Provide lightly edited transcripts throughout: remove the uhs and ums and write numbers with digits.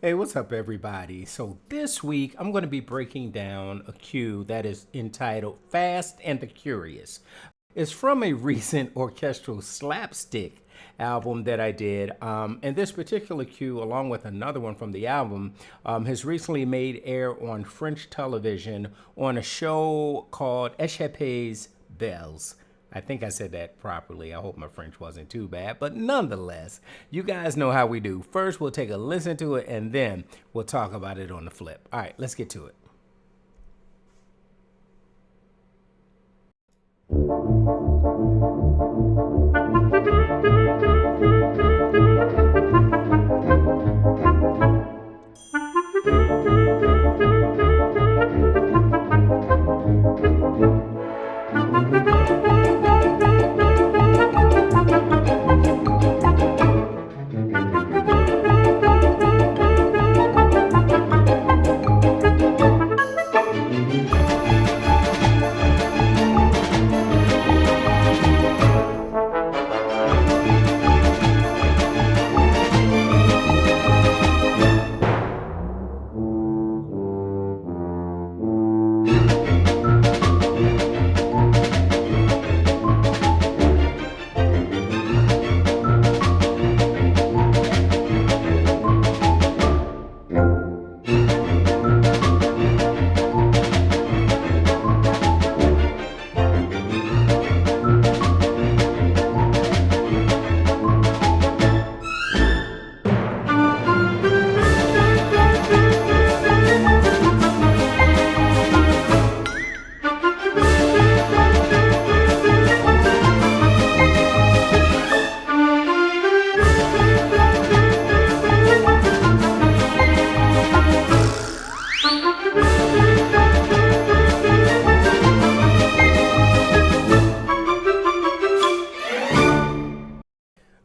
Hey, what's up, everybody? So, this week I'm going to be breaking down a cue that is entitled Fast and the Curious. It's from a recent orchestral slapstick album that I did. And this particular cue, along with another one from the album, has recently made air on French television on a show called Échappées Belles. I think I said that properly. I hope my French wasn't too bad. But nonetheless, you guys know how we do. First, we'll take a listen to it, and then we'll talk about it on the flip. All right, let's get to it.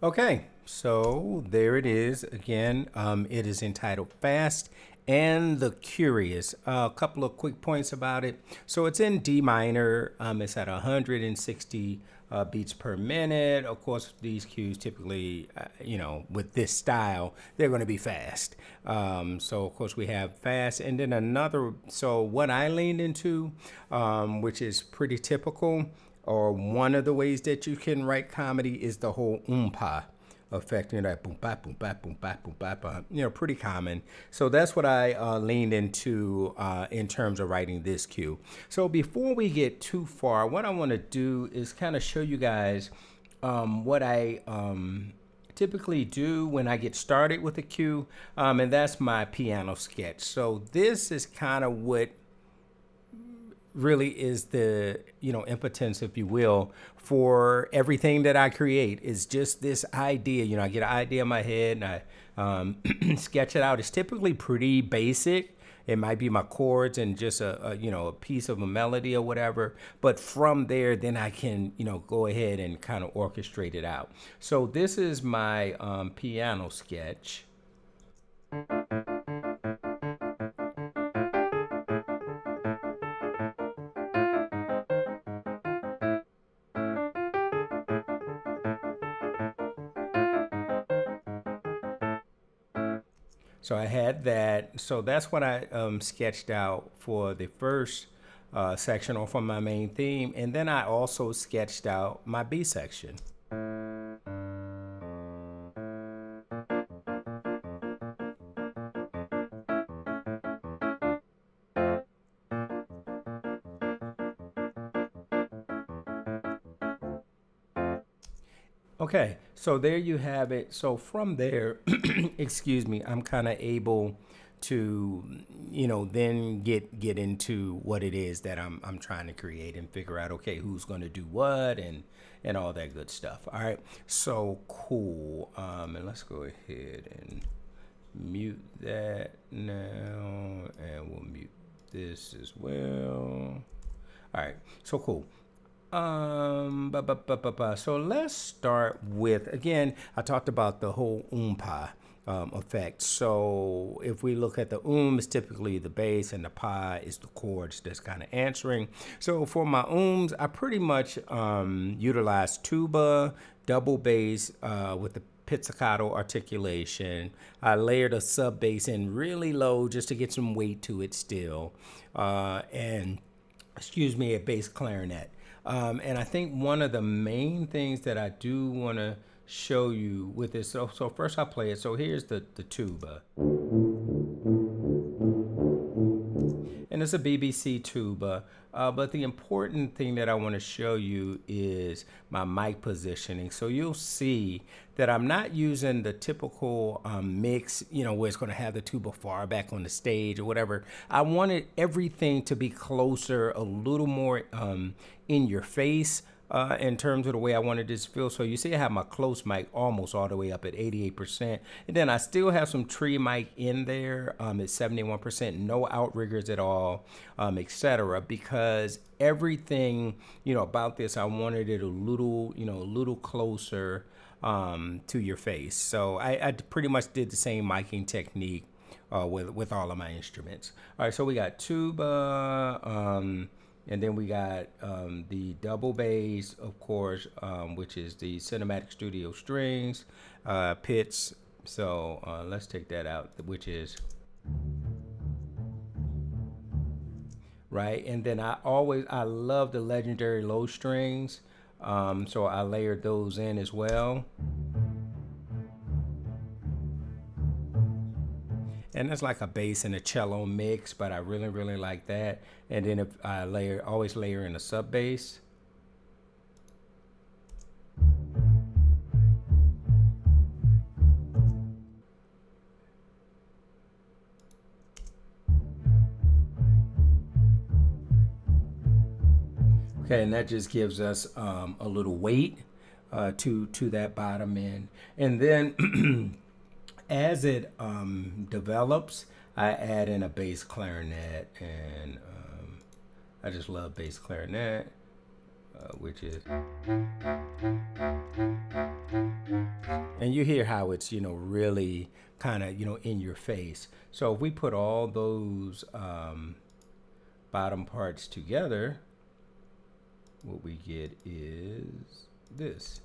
Okay, so there it is again. It is entitled Fast and the Curious. A couple of quick points about it. So it's in D minor. It's at 160 beats per minute. Of course, these cues typically, with this style, they're going to be fast. So, of course, we have fast. And then another, so what I leaned into, which is pretty typical, or one of the ways that you can write comedy is the whole oompa effect, that boom bap boom bap boom bap boom bap, pretty common. So that's what I leaned into in terms of writing this cue. So before we get too far, what I want to do is kind of show you guys what I typically do when I get started with a cue, and that's my piano sketch. So this is kind of what really is the impotence, if you will, for everything that I create. Is just this idea. I get an idea in my head and I sketch it out. It's typically pretty basic. It might be my chords and just a piece of a melody or whatever. But from there, then I can go ahead and kind of orchestrate it out. So this is my piano sketch. So I had that. So that's what I sketched out for the first section, or for my main theme. And then I also sketched out my B section. Okay, so there you have it. So from there, excuse me, I'm kind of able to, then get into what it is that I'm trying to create and figure out, okay, who's going to do what and all that good stuff. All right, so cool. And let's go ahead and mute that now, and we'll mute this as well. All right, so cool. So let's start with, again, I talked about the whole oompa effect. So if we look at the it's typically the bass, and the pa is the chords that's kind of answering. So for my I pretty much utilize tuba, double bass with the pizzicato articulation. I layered a sub bass in really low just to get some weight to it still. And excuse me, a bass clarinet. And I think one of the main things that I do want to show you with this, so first I'll play it. So here's the tuba. And it's a BBC tuba. But the important thing that I want to show you is my mic positioning. So you'll see that I'm not using the typical mix, where it's going to have the tuba far back on the stage or whatever. I wanted everything to be closer, a little more in your face. In terms of the way I wanted this to feel. So you see I have my close mic almost all the way up at 88%. And then I still have some tree mic in there at 71%, no outriggers at all, etc. Because everything, about this, I wanted it a little closer to your face. So I pretty much did the same miking technique with all of my instruments. All right, so we got tuba, and then we got the double bass, of course, which is the Cinematic Studio Strings, pits. So let's take that out, which is right. And then I love the legendary low strings. So I layered those in as well. And it's like a bass and a cello mix, but I really, really like that. And then if I always layer in a sub bass. Okay, and that just gives us a little weight to that bottom end. And then as it develops, I add in a bass clarinet, and I just love bass clarinet, which is, and you hear how it's really kind of in your face. So if we put all those bottom parts together, what we get is this.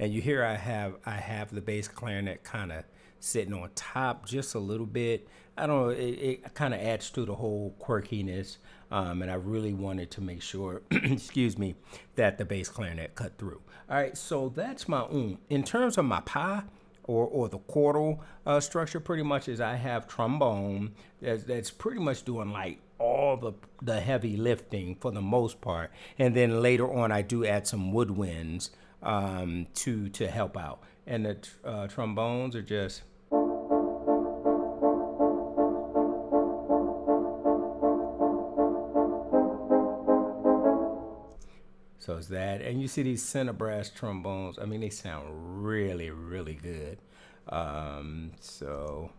And you hear I have the bass clarinet kind of sitting on top just a little bit. I don't know, it kind of adds to the whole quirkiness. And I really wanted to make sure, excuse me, that the bass clarinet cut through. All right, so that's my In terms of my pa, or the chordal structure, pretty much is I have trombone that's pretty much doing like all the heavy lifting for the most part. And then later on, I do add some woodwinds to help out. And the trombones are just. So it's that. And you see these center brass trombones. I mean, they sound really, really good. So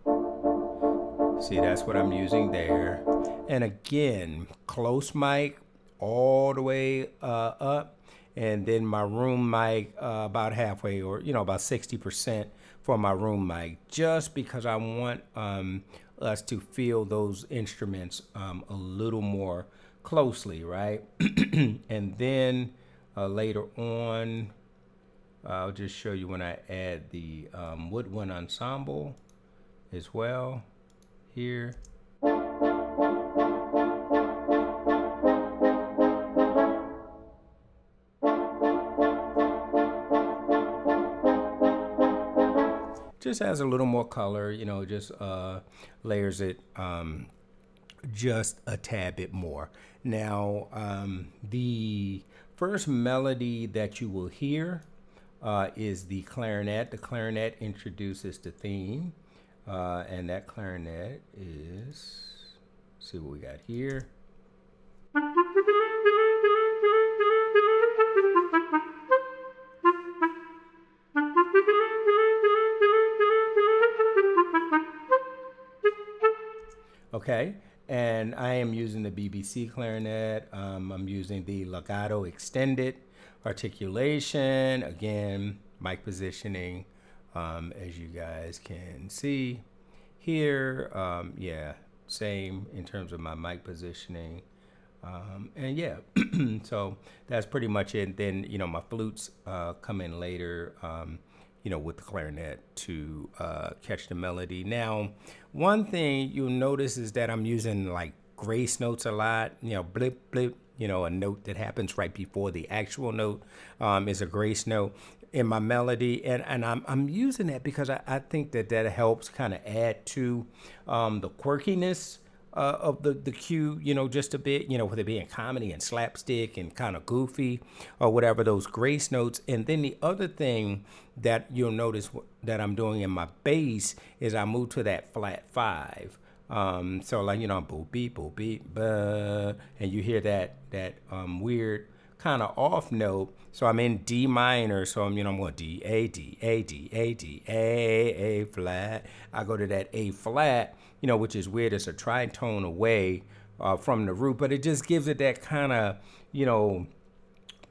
see, that's what I'm using there. And again, close mic all the way up. And then my room mic about halfway, or about 60% for my room mic, just because I want us to feel those instruments a little more closely, right? And then later on, I'll just show you when I add the woodwind ensemble as well here. Just adds a little more color, just layers it just a tad bit more. Now, the first melody that you will hear is the clarinet. The clarinet introduces the theme, and that clarinet is, let's see what we got here. Okay, and I am using the BBC clarinet. I'm using the legato extended articulation. Again, mic positioning, as you guys can see here. Yeah, same in terms of my mic positioning. And yeah, so that's pretty much it. Then, my flutes come in later, with the clarinet to catch the melody. Now, one thing you'll notice is that I'm using like grace notes a lot, blip, blip, a note that happens right before the actual note is a grace note in my melody. And I'm using that because I think that helps kind of add to the quirkiness of the cue, just a bit, with it being comedy and slapstick and kind of goofy or whatever, those grace notes. And then the other thing that you'll notice that I'm doing in my bass is I move to that flat five. So like, boop beep, and you hear that weird kind of off note. So I'm in D minor. So I'm going D, A, D, A, D, A, D, A flat. I go to that A flat, which is weird. It's a tritone away from the root, but it just gives it that kind of,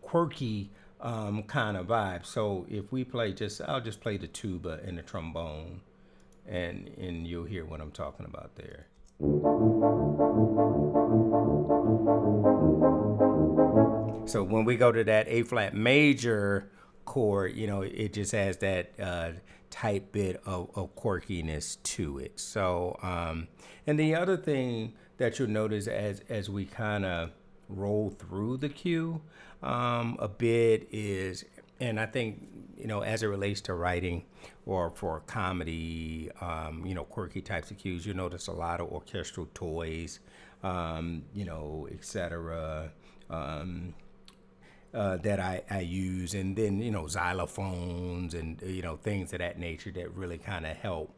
quirky kind of vibe. So if we play I'll just play the tuba and the trombone, and you'll hear what I'm talking about there. So when we go to that A flat major chord, it just has that tight bit of quirkiness to it. So, and the other thing that you'll notice as we kind of roll through the cue a bit is, and I think, as it relates to writing or for comedy, quirky types of cues, you notice a lot of orchestral toys, etc. That I use, and then xylophones and things of that nature that really kind of help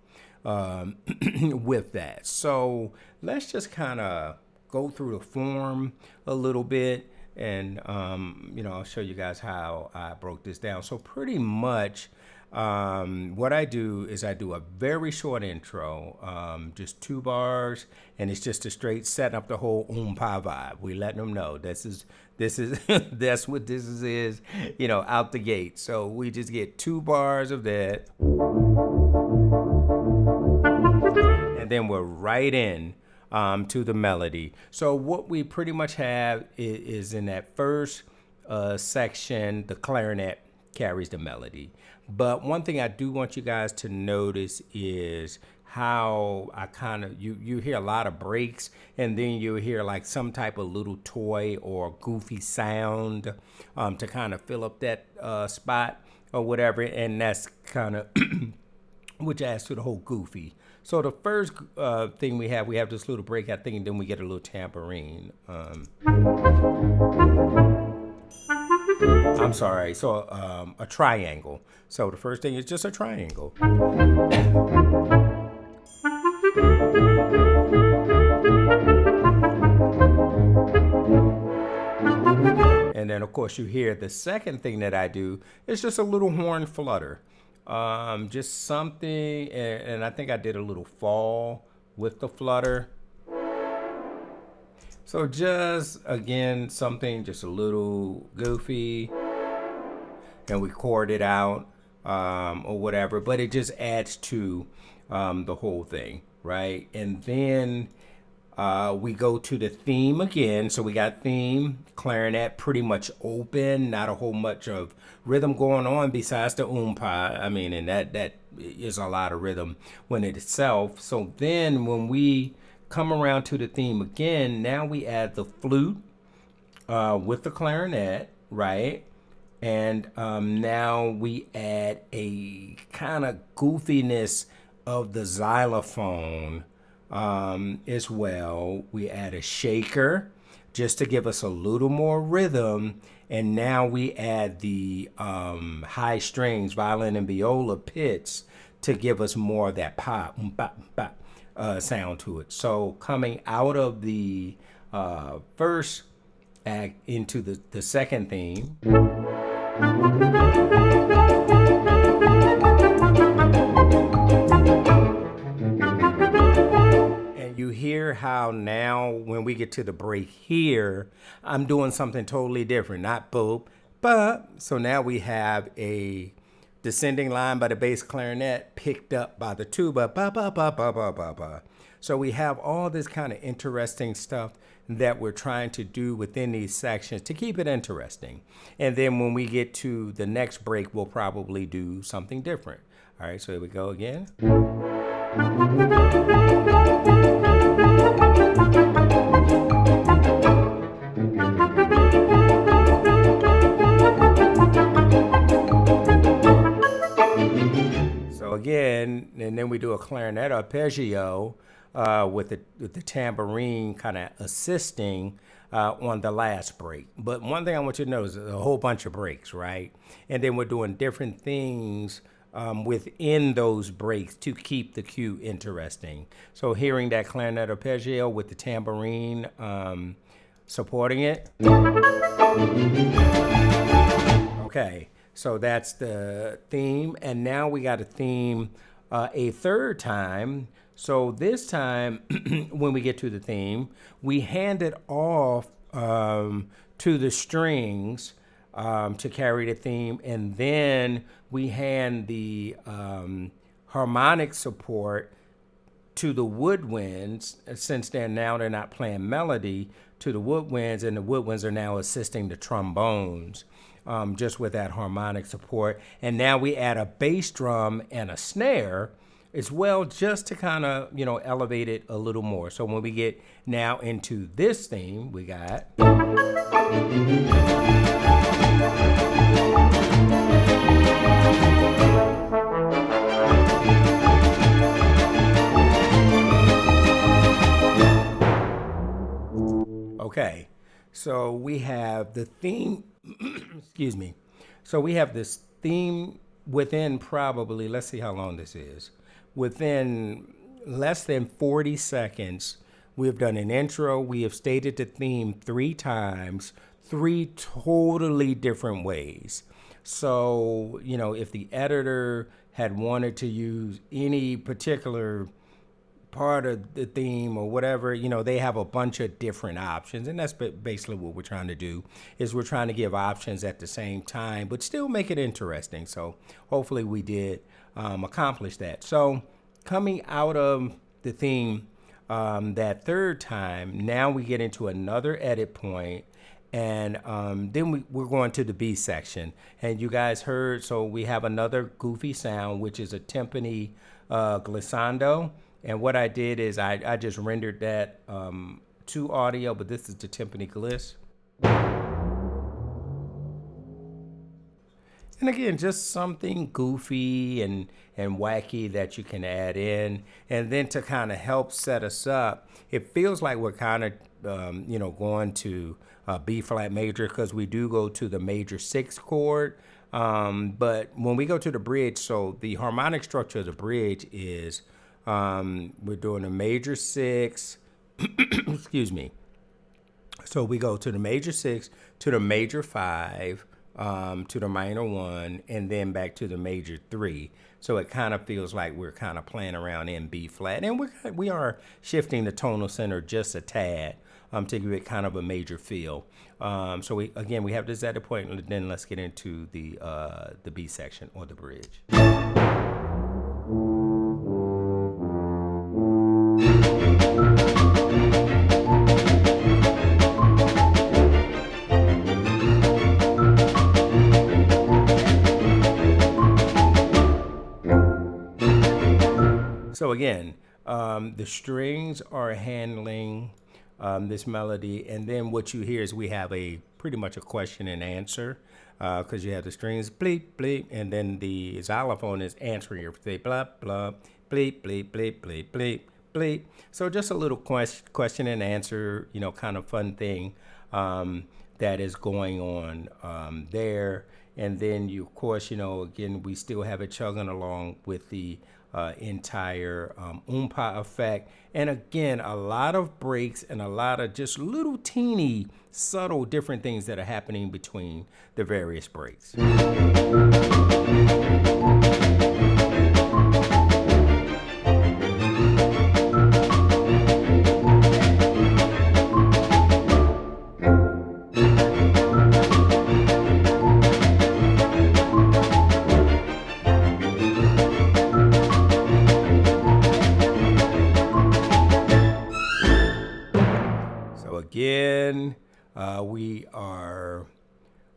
with that. So let's just kind of go through the form a little bit, and I'll show you guys how I broke this down. So pretty much what I do is I do a very short intro, just 2 bars, and it's just a straight setting up the whole pa vibe. We letting them know this is that's what this is, out the gate. So we just get 2 bars of that, and then we're right in to the melody. So what we pretty much have is in that first section, the clarinet carries the melody. But one thing I do want you guys to notice is how I kind of, you hear a lot of breaks, and then you hear like some type of little toy or goofy sound to kind of fill up that spot or whatever. And that's kind of which adds to the whole goofy. So the first thing we have this little breakout thing, and then we get a little tambourine. I'm sorry. So a triangle. So the first thing is just a triangle. And then, of course, you hear the second thing that I do is just a little horn flutter. Just something, and I think I did a little fall with the flutter. So just, again, something just a little goofy, and we chord it out or whatever, but it just adds to the whole thing, right? And then we go to the theme again. So we got theme, clarinet pretty much open, not a whole much of rhythm going on besides the pa. I mean, and that is a lot of rhythm when it itself. So then when we come around to the theme again, now we add the flute with the clarinet, right? And now we add a kind of goofiness of the xylophone as well. We add a shaker just to give us a little more rhythm. And now we add the high strings, violin and viola pits, to give us more of that pop, sound to it. So coming out of the first act into the second theme. And you hear how now when we get to the break here, I'm doing something totally different, not boop, but. So now we have the descending line by the bass clarinet picked up by the tuba. Ba, ba, ba, ba, ba, ba, ba. So we have all this kind of interesting stuff that we're trying to do within these sections to keep it interesting. And then when we get to the next break, we'll probably do something different. All right, so here we go again. So again, and then we do a clarinet arpeggio with the tambourine kind of assisting on the last break. But one thing I want you to know is a whole bunch of breaks, right? And then we're doing different things within those breaks to keep the cue interesting. So hearing that clarinet arpeggio with the tambourine supporting it. Okay, so that's the theme. And now we got a theme a third time. So this time, when we get to the theme, we hand it off to the strings to carry the theme, and then we hand the harmonic support to the woodwinds, since they're not playing melody, to the woodwinds, and the woodwinds are now assisting the trombones just with that harmonic support. And now we add a bass drum and a snare as well, just to kind of, elevate it a little more. So when we get now into this theme, we got... Okay, so we have the theme, excuse me. So we have this theme within probably, let's see how long this is. Within less than 40 seconds, we have done an intro. We have stated the theme 3 times, 3 totally different ways. So, if the editor had wanted to use any particular part of the theme or whatever, they have a bunch of different options. And that's basically what we're trying to do, is we're trying to give options at the same time, but still make it interesting. So hopefully we did accomplish that. So coming out of the theme that third time, now we get into another edit point, and then we're going to the B section. And you guys heard, so we have another goofy sound, which is a timpani glissando. And what I did is I just rendered that to audio, but this is the timpani gliss. And again, just something goofy and wacky that you can add in. And then to kind of help set us up, it feels like we're kind of, going to B flat major, because we do go to the major 6 chord. But when we go to the bridge, so the harmonic structure of the bridge is we're doing a major 6, excuse me. So we go to the major 6, to the major 5, to the minor 1, and then back to the major 3. So it kind of feels like we're kind of playing around in B flat, and we are shifting the tonal center just a tad to give it kind of a major feel. So we have this at a point, and then let's get into the B section, or the bridge. So again, the strings are handling this melody, and then what you hear is we have pretty much a question and answer, because you have the strings bleep bleep, and then the xylophone is answering your say blah blah bleep bleep bleep bleep bleep bleep. So just a little question and answer, kind of fun thing that is going on there. And then of course, again, we still have it chugging along with the entire oompa effect. And again, a lot of breaks and a lot of just little teeny subtle different things that are happening between the various breaks. We are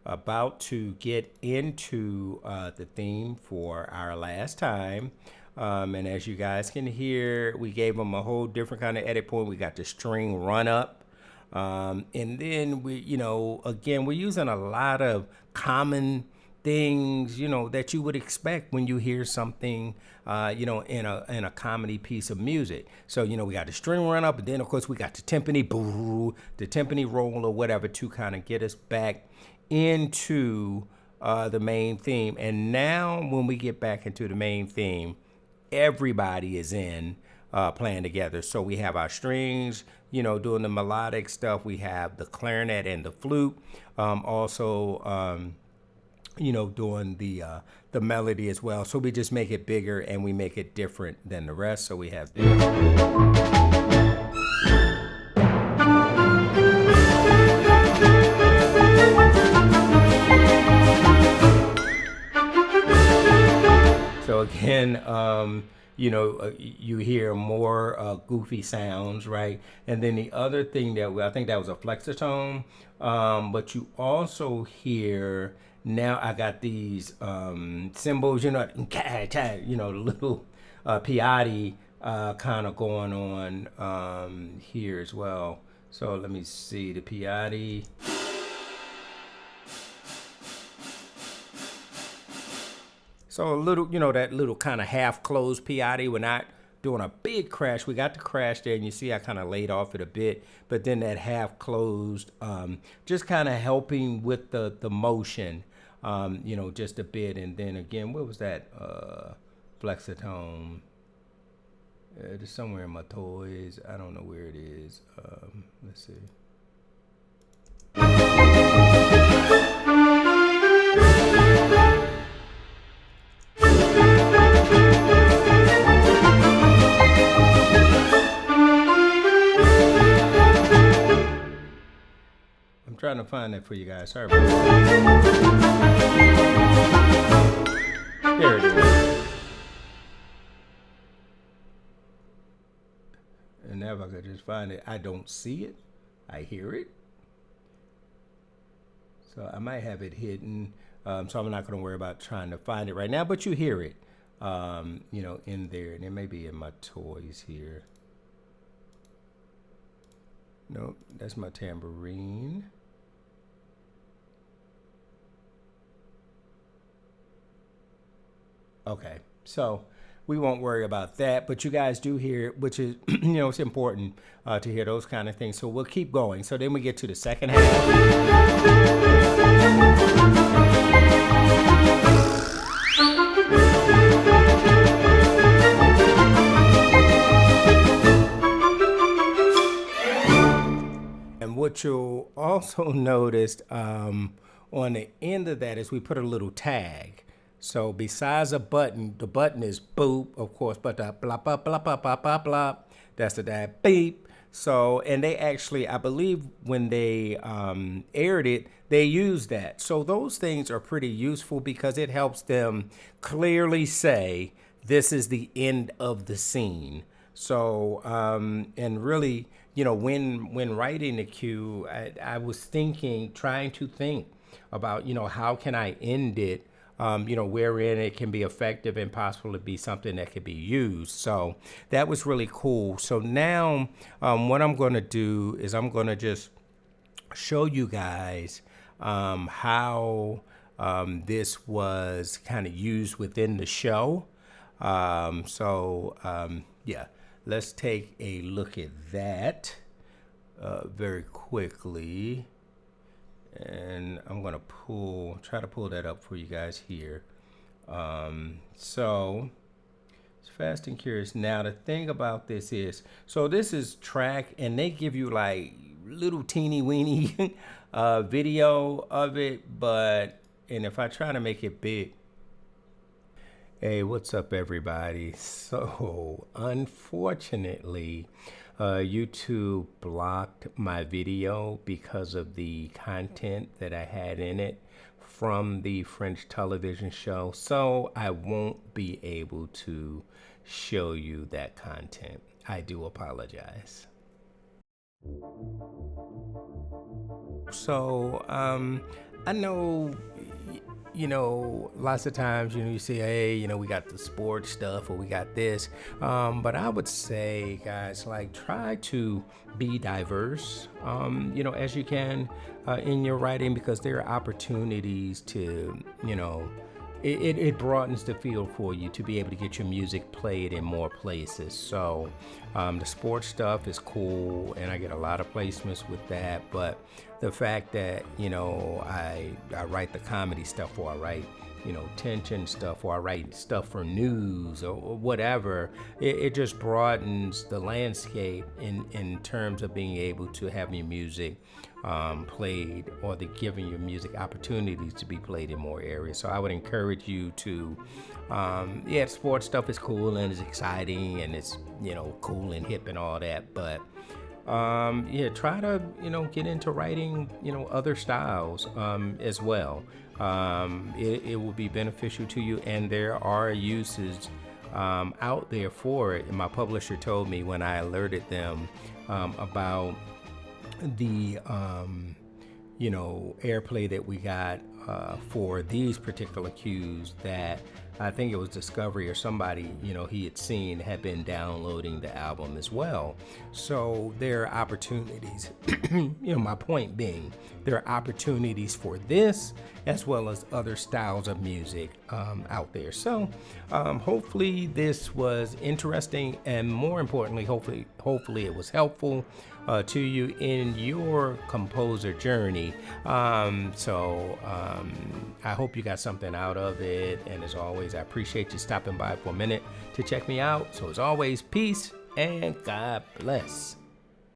about to get into the theme for our last time. And as you guys can hear, we gave them a whole different kind of edit point. We got the string run up. And then we, again, we're using a lot of common things, that you would expect when you hear something, in a comedy piece of music. So, we got the string run up, and then of course we got the timpani, boo, the timpani roll or whatever to kind of get us back into the main theme. And now when we get back into the main theme, everybody is in playing together. So we have our strings, doing the melodic stuff. We have the clarinet and the flute, also doing the melody as well. So we just make it bigger and we make it different than the rest. So we have this. So again, you hear more goofy sounds, right? And then the other thing that I think that was a flexitone, but you also hear, now I got these cymbals, the little piatti kind of going on here as well. So let me see the piatti. So a little, that little kind of half-closed piatti. We're not doing a big crash. We got the crash there, and you see I kind of laid off it a bit. But then that half-closed, just kind of helping with the motion, just a bit. And then again, what was that flexitone? It's somewhere in my toys. I don't know where it is. Let's see. Trying to find that for you guys. Sorry about that. There it is. And now if I could just find it, I don't see it. I hear it. So I might have it hidden. So I'm not going to worry about trying to find it right now, but you hear it, in there. And it may be in my toys here. Nope, that's my tambourine. Okay, so we won't worry about that, but you guys do hear, which is, it's important to hear those kind of things. So we'll keep going. So then we get to the second half. And what you'll also notice on the end of that is we put a little tag. So besides a button, the button is boop, of course, but the blah, blah, blah, blah, blah, blah, blah, that's the that beep. So, and they actually, I believe when they aired it, they used that. So those things are pretty useful because it helps them clearly say, this is the end of the scene. So, and really, when writing the cue, I was trying to think about, how can I end it? Wherein it can be effective and possible to be something that could be used. So that was really cool. So now what I'm going to do is I'm going to just show you guys how this was kind of used within the show. Yeah, let's take a look at that very quickly. And I'm gonna try to pull that up for you guys here. So it's Fast and Curious. Now the thing about this is, so this is track, and they give you like little teeny weeny video of it, and if I try to make it big. Hey, what's up, everybody? So unfortunately, YouTube blocked my video because of the content that I had in it from the French television show. So I won't be able to show you that content. I do apologize. So, I know, lots of times, you see, hey, we got the sports stuff or we got this. But I would say, guys, like, try to be diverse, as you can in your writing, because there are opportunities to, it broadens the field for you to be able to get your music played in more places. So the sports stuff is cool, and I get a lot of placements with that. But the fact that I write the comedy stuff, or I write tension stuff, or I write stuff for news or whatever, it just broadens the landscape in terms of being able to have your music played, or the giving your music opportunities to be played in more areas. So I would encourage you to, sports stuff is cool and it's exciting and it's cool and hip and all that, but try to get into writing other styles as well. It will be beneficial to you, and there are uses out there for it. And my publisher told me when I alerted them about the airplay that we got for these particular cues, that I think it was Discovery or somebody, he had seen, had been downloading the album as well. So there are opportunities, my point being, there are opportunities for this as well as other styles of music out there. So hopefully this was interesting, and more importantly, hopefully it was helpful to you in your composer journey. I hope you got something out of it. And as always, I appreciate you stopping by for a minute to check me out. So as always, peace and God bless.